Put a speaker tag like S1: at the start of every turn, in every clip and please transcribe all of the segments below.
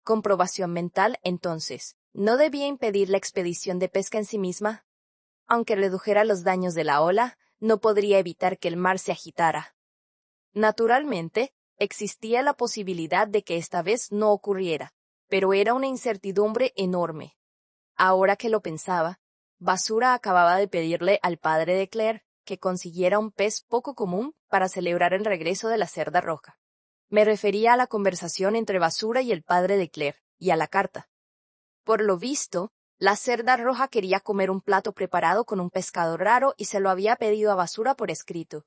S1: Comprobación mental, entonces, ¿no debía impedir la expedición de pesca en sí misma? Aunque redujera los daños de la ola, no podría evitar que el mar se agitara. Naturalmente, existía la posibilidad de que esta vez no ocurriera, pero era una incertidumbre enorme. Ahora que lo pensaba, Basura acababa de pedirle al padre de Claire que consiguiera un pez poco común para celebrar el regreso de la cerda roja. Me refería a la conversación entre Basura y el padre de Claire, y a la carta. Por lo visto, la cerda roja quería comer un plato preparado con un pescado raro y se lo había pedido a Basura por escrito.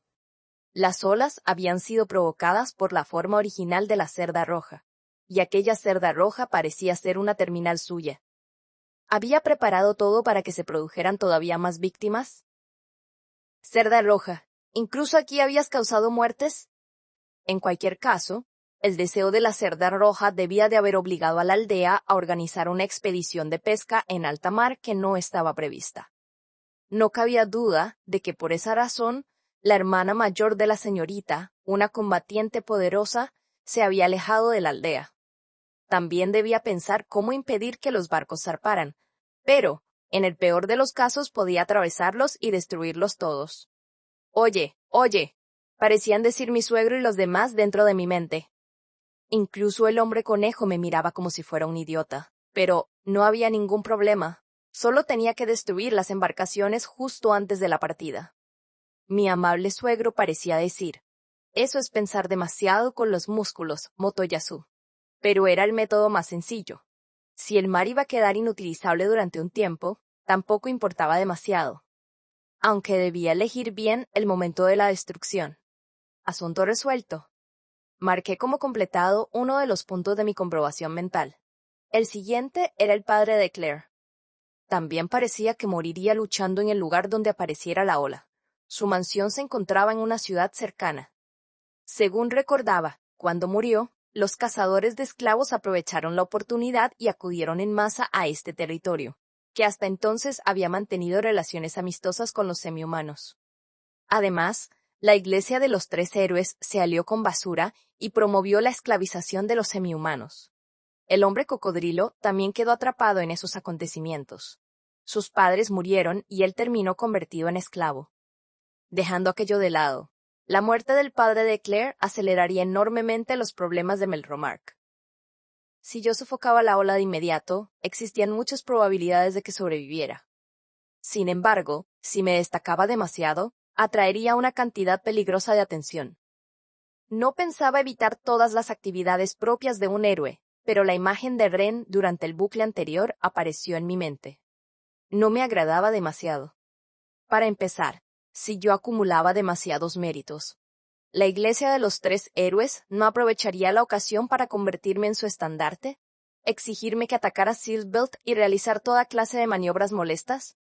S1: Las olas habían sido provocadas por la forma original de la cerda roja, y aquella cerda roja parecía ser una terminal suya. ¿Había preparado todo para que se produjeran todavía más víctimas? Cerda roja, ¿incluso aquí habías causado muertes? En cualquier caso, el deseo de la cerda roja debía de haber obligado a la aldea a organizar una expedición de pesca en alta mar que no estaba prevista. No cabía duda de que por esa razón, la hermana mayor de la señorita, una combatiente poderosa, se había alejado de la aldea. También debía pensar cómo impedir que los barcos zarparan, pero, en el peor de los casos, podía atravesarlos y destruirlos todos. «Oye, oye», parecían decir mi suegro y los demás dentro de mi mente. Incluso el hombre conejo me miraba como si fuera un idiota, pero no había ningún problema. Solo tenía que destruir las embarcaciones justo antes de la partida. Mi amable suegro parecía decir, «Eso es pensar demasiado con los músculos, Motoyasu». Pero era el método más sencillo. Si el mar iba a quedar inutilizable durante un tiempo, tampoco importaba demasiado. Aunque debía elegir bien el momento de la destrucción. Asunto resuelto. Marqué como completado uno de los puntos de mi comprobación mental. El siguiente era el padre de Claire. También parecía que moriría luchando en el lugar donde apareciera la ola. Su mansión se encontraba en una ciudad cercana. Según recordaba, cuando murió, los cazadores de esclavos aprovecharon la oportunidad y acudieron en masa a este territorio, que hasta entonces había mantenido relaciones amistosas con los semihumanos. Además, la Iglesia de los Tres Héroes se alió con Basura y promovió la esclavización de los semihumanos. El hombre cocodrilo también quedó atrapado en esos acontecimientos. Sus padres murieron y él terminó convertido en esclavo. Dejando aquello de lado, la muerte del padre de Claire aceleraría enormemente los problemas de Melromarc. Si yo sofocaba la ola de inmediato, existían muchas probabilidades de que sobreviviera. Sin embargo, si me destacaba demasiado, atraería una cantidad peligrosa de atención. No pensaba evitar todas las actividades propias de un héroe, pero la imagen de Ren durante el bucle anterior apareció en mi mente. No me agradaba demasiado. Para empezar, si yo acumulaba demasiados méritos, ¿la Iglesia de los Tres Héroes no aprovecharía la ocasión para convertirme en su estandarte? ¿Exigirme que atacara Sealbelt y realizar toda clase de maniobras molestas?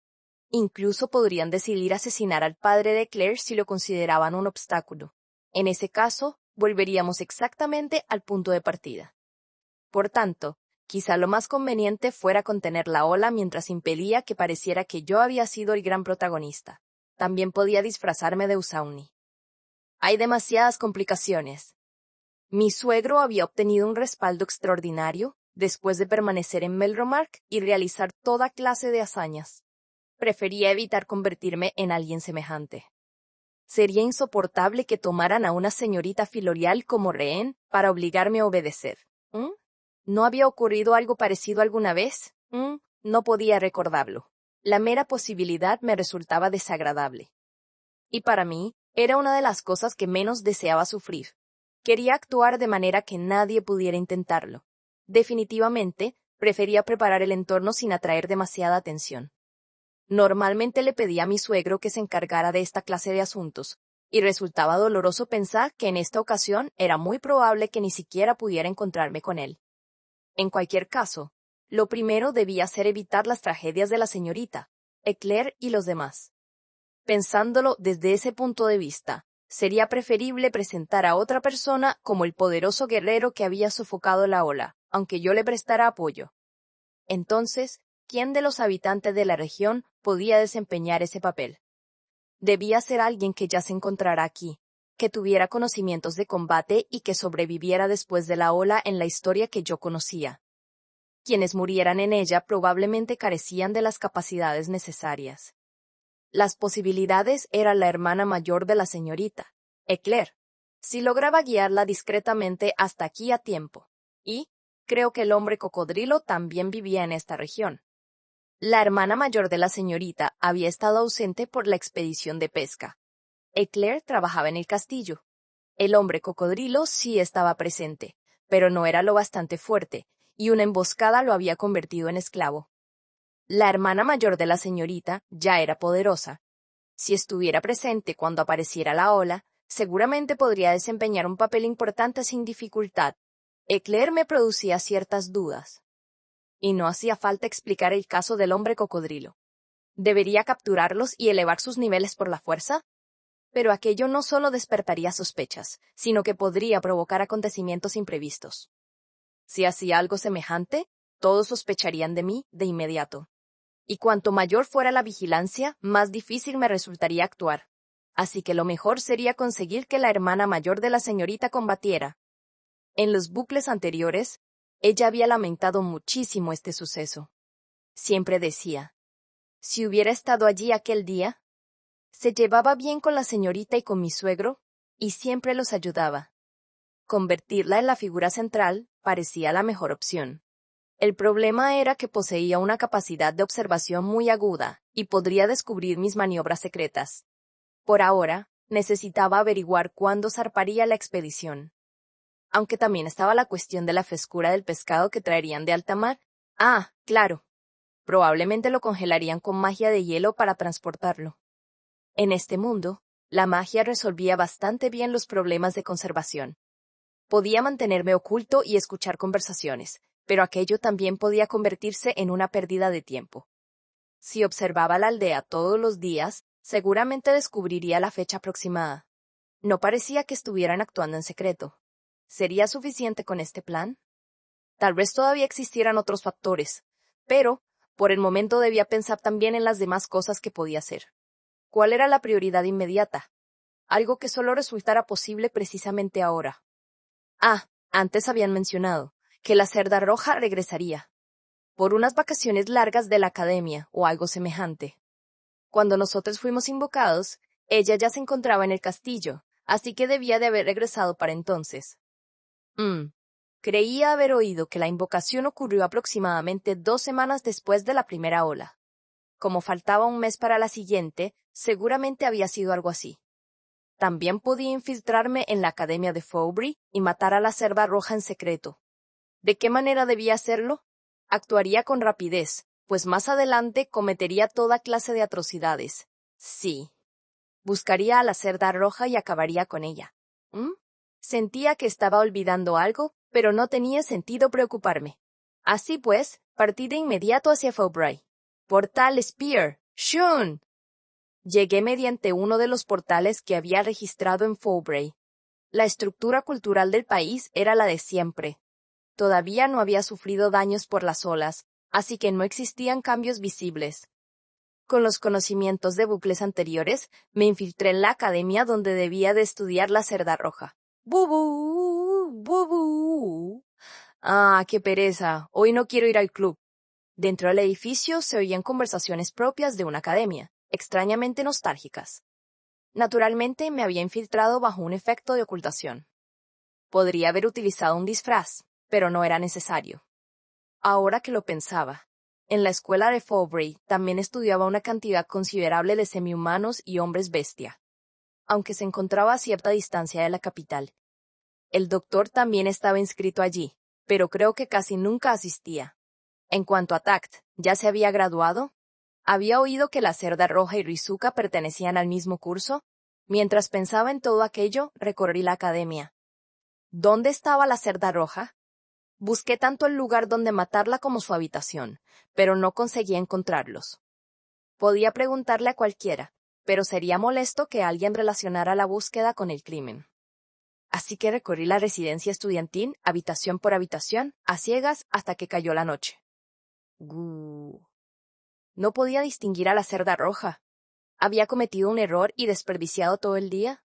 S1: Incluso podrían decidir asesinar al padre de Claire si lo consideraban un obstáculo. En ese caso, volveríamos exactamente al punto de partida. Por tanto, quizá lo más conveniente fuera contener la ola mientras impedía que pareciera que yo había sido el gran protagonista. También podía disfrazarme de Usauni. Hay demasiadas complicaciones. Mi suegro había obtenido un respaldo extraordinario después de permanecer en Melromarc y realizar toda clase de hazañas. Prefería evitar convertirme en alguien semejante. Sería insoportable que tomaran a una señorita filorial como rehén para obligarme a obedecer. ¿No había ocurrido algo parecido alguna vez? No podía recordarlo. La mera posibilidad me resultaba desagradable. Y para mí, era una de las cosas que menos deseaba sufrir. Quería actuar de manera que nadie pudiera intentarlo. Definitivamente, prefería preparar el entorno sin atraer demasiada atención. Normalmente le pedía a mi suegro que se encargara de esta clase de asuntos, y resultaba doloroso pensar que en esta ocasión era muy probable que ni siquiera pudiera encontrarme con él. En cualquier caso, lo primero debía ser evitar las tragedias de la señorita, Eclair y los demás. Pensándolo desde ese punto de vista, sería preferible presentar a otra persona como el poderoso guerrero que había sofocado la ola, aunque yo le prestara apoyo. Entonces, ¿quién de los habitantes de la región podía desempeñar ese papel? Debía ser alguien que ya se encontrara aquí, que tuviera conocimientos de combate y que sobreviviera después de la ola en la historia que yo conocía. quienes murieran en ella probablemente carecían de las capacidades necesarias. Las posibilidades eran la hermana mayor de la señorita, Eclair, si lograba guiarla discretamente hasta aquí a tiempo, y creo que el hombre cocodrilo también vivía en esta región. La hermana mayor de la señorita había estado ausente por la expedición de pesca. Eclair trabajaba en el castillo. El hombre cocodrilo sí estaba presente, pero no era lo bastante fuerte, y una emboscada lo había convertido en esclavo. La hermana mayor de la señorita ya era poderosa. Si estuviera presente cuando apareciera la ola, seguramente podría desempeñar un papel importante sin dificultad. Eclair me producía ciertas dudas. Y no hacía falta explicar el caso del hombre cocodrilo. ¿Debería capturarlos y elevar sus niveles por la fuerza? Pero aquello no solo despertaría sospechas, sino que podría provocar acontecimientos imprevistos. Si hacía algo semejante, todos sospecharían de mí de inmediato. Y cuanto mayor fuera la vigilancia, más difícil me resultaría actuar. Así que lo mejor sería conseguir que la hermana mayor de la señorita combatiera. En los bucles anteriores, ella había lamentado muchísimo este suceso. Siempre decía, si hubiera estado allí aquel día, se llevaba bien con la señorita y con mi suegro, y siempre los ayudaba. Convertirla en la figura central parecía la mejor opción. El problema era que poseía una capacidad de observación muy aguda y podría descubrir mis maniobras secretas. Por ahora, necesitaba averiguar cuándo zarparía la expedición. Aunque también estaba la cuestión de la frescura del pescado que traerían de alta mar. Ah, claro. Probablemente lo congelarían con magia de hielo para transportarlo. En este mundo, la magia resolvía bastante bien los problemas de conservación. Podía mantenerme oculto y escuchar conversaciones, pero aquello también podía convertirse en una pérdida de tiempo. Si observaba la aldea todos los días, seguramente descubriría la fecha aproximada. No parecía que estuvieran actuando en secreto. ¿Sería suficiente con este plan? Tal vez todavía existieran otros factores, pero, por el momento debía pensar también en las demás cosas que podía hacer. ¿Cuál era la prioridad inmediata? Algo que solo resultara posible precisamente ahora. Antes habían mencionado que la cerda roja regresaría. Por unas vacaciones largas de la academia o algo semejante. Cuando nosotros fuimos invocados, ella ya se encontraba en el castillo, así que debía de haber regresado para entonces. Creía haber oído que la invocación ocurrió aproximadamente 2 semanas después de la primera ola. Como faltaba un mes para la siguiente, seguramente había sido algo así. También podía infiltrarme en la academia de Fowbury y matar a la cerda roja en secreto. ¿De qué manera debía hacerlo? Actuaría con rapidez, pues más adelante cometería toda clase de atrocidades. Sí. Buscaría a la cerda roja y acabaría con ella. Sentía que estaba olvidando algo, pero no tenía sentido preocuparme. Así pues, partí de inmediato hacia Fowbury. Portal Spear. ¡Shun! Llegué mediante uno de los portales que había registrado en Fowbury. La estructura cultural del país era la de siempre. Todavía no había sufrido daños por las olas, así que no existían cambios visibles. Con los conocimientos de bucles anteriores, me infiltré en la academia donde debía de estudiar la cerda roja. ¡Bubú! ¡Bubú! ¡Ah, qué pereza! Hoy no quiero ir al club. Dentro del edificio se oían conversaciones propias de una academia, extrañamente nostálgicas. Naturalmente me había infiltrado bajo un efecto de ocultación. Podría haber utilizado un disfraz, pero no era necesario. Ahora que lo pensaba, en la escuela de Fowbury también estudiaba una cantidad considerable de semihumanos y hombres bestia, aunque se encontraba a cierta distancia de la capital. El doctor también estaba inscrito allí, pero creo que casi nunca asistía. En cuanto a Tact, ¿ya se había graduado? Había oído que la cerda roja y Rizuka pertenecían al mismo curso. Mientras pensaba en todo aquello, recorrí la academia. ¿Dónde estaba la cerda roja? Busqué tanto el lugar donde matarla como su habitación, pero no conseguía encontrarlos. Podía preguntarle a cualquiera, pero sería molesto que alguien relacionara la búsqueda con el crimen. Así que recorrí la residencia estudiantil, habitación por habitación, a ciegas hasta que cayó la noche. No podía distinguir a la cerda roja. ¿Había cometido un error y desperdiciado todo el día?